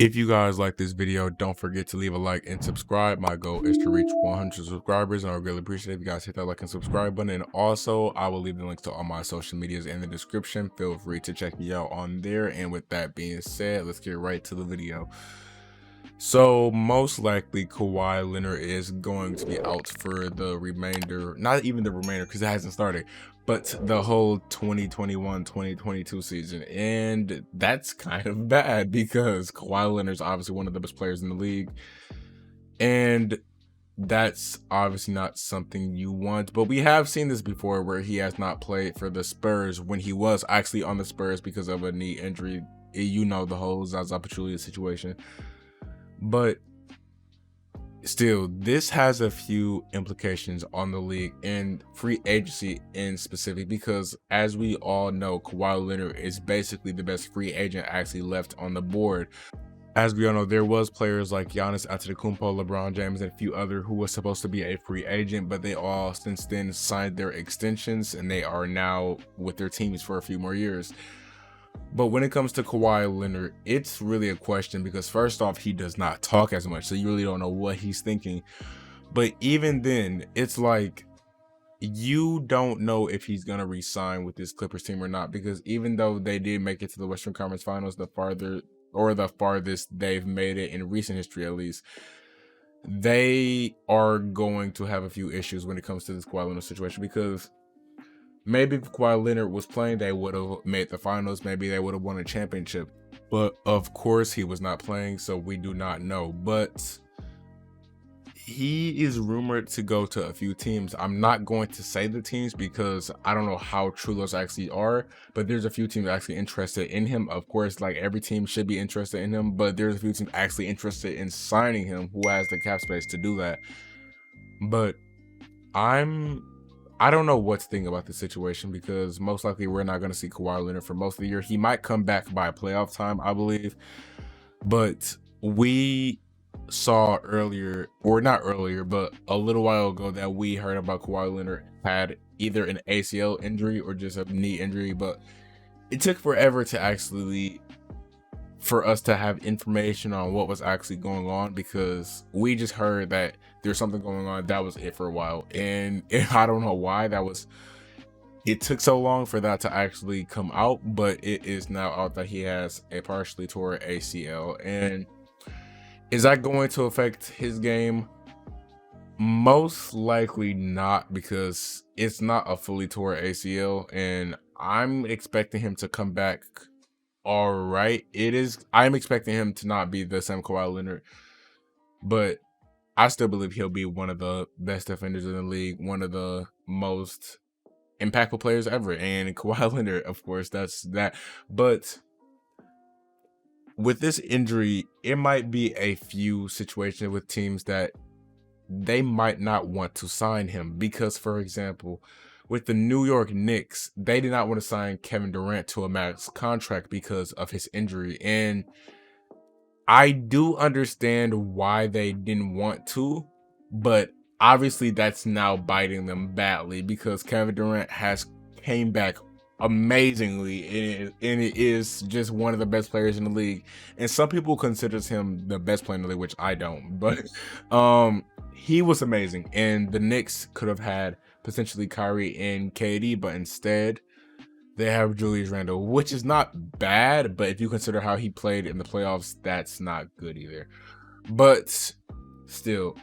If you guys like this video, don't forget to leave a like and subscribe. My goal is to reach 100 subscribers, and I really appreciate if you guys hit that like and subscribe button. And also, I will leave the links to all my social medias in the description. Feel free to check me out on there. And with that being said, let's get right to the video. So most likely Kawhi Leonard is going to be out for the remainder, not even the remainder because it hasn't started, but the whole 2021-2022 season. And that's kind of bad because Kawhi Leonard is obviously one of the best players in the league. And that's obviously not something you want, but we have seen this before where he has not played for the Spurs when he was actually on the Spurs because of a knee injury. You know, the whole Zaza Pachulia situation. But still, this has a few implications on the league and free agency in specific, because as we all know, Kawhi Leonard is basically the best free agent actually left on the board. As we all know, there was players like Giannis Antetokounmpo, LeBron James, and a few other who was supposed to be a free agent, but they all since then signed their extensions and they are now with their teams for a few more years. But when it comes to Kawhi Leonard, it's really a question because first off, he does not talk as much, so you really don't know what he's thinking. But even then, it's like you don't know if he's gonna re-sign with this Clippers team or not, because even though they did make it to the Western Conference Finals, the farthest they've made it in recent history at least, they are going to have a few issues when it comes to this Kawhi Leonard situation, because maybe if Kawhi Leonard was playing, they would have made the finals. Maybe they would have won a championship. But of course, he was not playing, so we do not know. But he is rumored to go to a few teams. I'm not going to say the teams because I don't know how true those actually are. But there's a few teams actually interested in him. Of course, like every team should be interested in him. But there's a few teams actually interested in signing him who has the cap space to do that. But I don't know what to think about the situation, because most likely we're not going to see Kawhi Leonard for most of the year. He might come back by playoff time, I believe. But we saw earlier, or not earlier, but a little while ago, that we heard about Kawhi Leonard had either an ACL injury or just a knee injury. But it took forever to actually for us to have information on what was actually going on, because we just heard that there's something going on. That was it for a while, and I don't know why it took so long for that to actually come out, but it is now out that he has a partially tore ACL. And is that going to affect his game? Most likely not, because it's not a fully tore ACL, and I'm expecting him to come back all right. I'm expecting him to not be the same Kawhi Leonard, but I still believe he'll be one of the best defenders in the league, one of the most impactful players ever. And Kawhi Leonard, of course, that's that. But with this injury, it might be a few situations with teams that they might not want to sign him, because, for example, with the New York Knicks, they did not want to sign Kevin Durant to a max contract because of his injury. And I do understand why they didn't want to, but obviously that's now biting them badly, because Kevin Durant has came back amazingly, and it is just one of the best players in the league. And some people considers him the best player in the league, which I don't, but he was amazing. And the Knicks could have had potentially Kyrie and KD, but instead they have Julius Randle, which is not bad, but if you consider how he played in the playoffs, that's not good either. But still,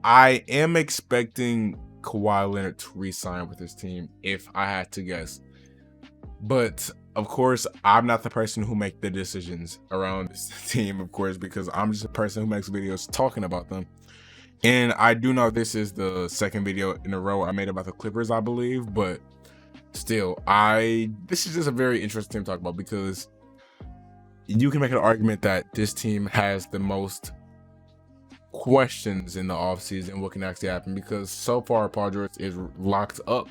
I am expecting Kawhi Leonard to re-sign with his team if I had to guess. But of course, I'm not the person who make the decisions around this team, of course, because I'm just a person who makes videos talking about them. And I do know this is the second video in a row I made about the Clippers, I believe, but still, this is just a very interesting team to talk about, because you can make an argument that this team has the most questions in the offseason, what can actually happen, because so far Paul George is locked up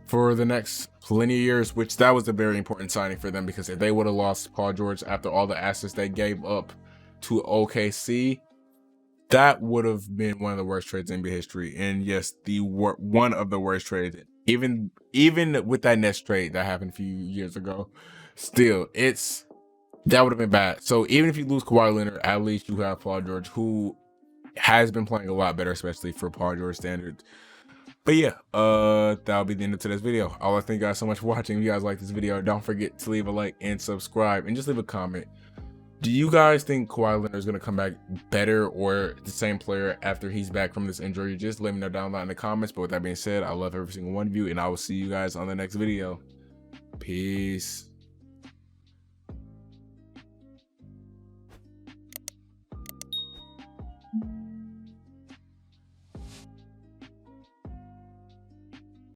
for the next plenty of years, which that was a very important signing for them, because if they would have lost Paul George after all the assets they gave up to OKC, that would have been one of the worst trades in NBA history. And yes, one of the worst trades. Even with that Nets trade that happened a few years ago, still, it's that would have been bad. So even if you lose Kawhi Leonard, at least you have Paul George, who has been playing a lot better, especially for Paul George standards. But yeah, that'll be the end of today's video. I want to thank you guys so much for watching. If you guys like this video, don't forget to leave a like and subscribe, and just leave a comment. Do you guys think Kawhi Leonard is going to come back better or the same player after he's back from this injury? Just let me know down below in the comments. But with that being said, I love every single one of you, and I will see you guys on the next video. Peace.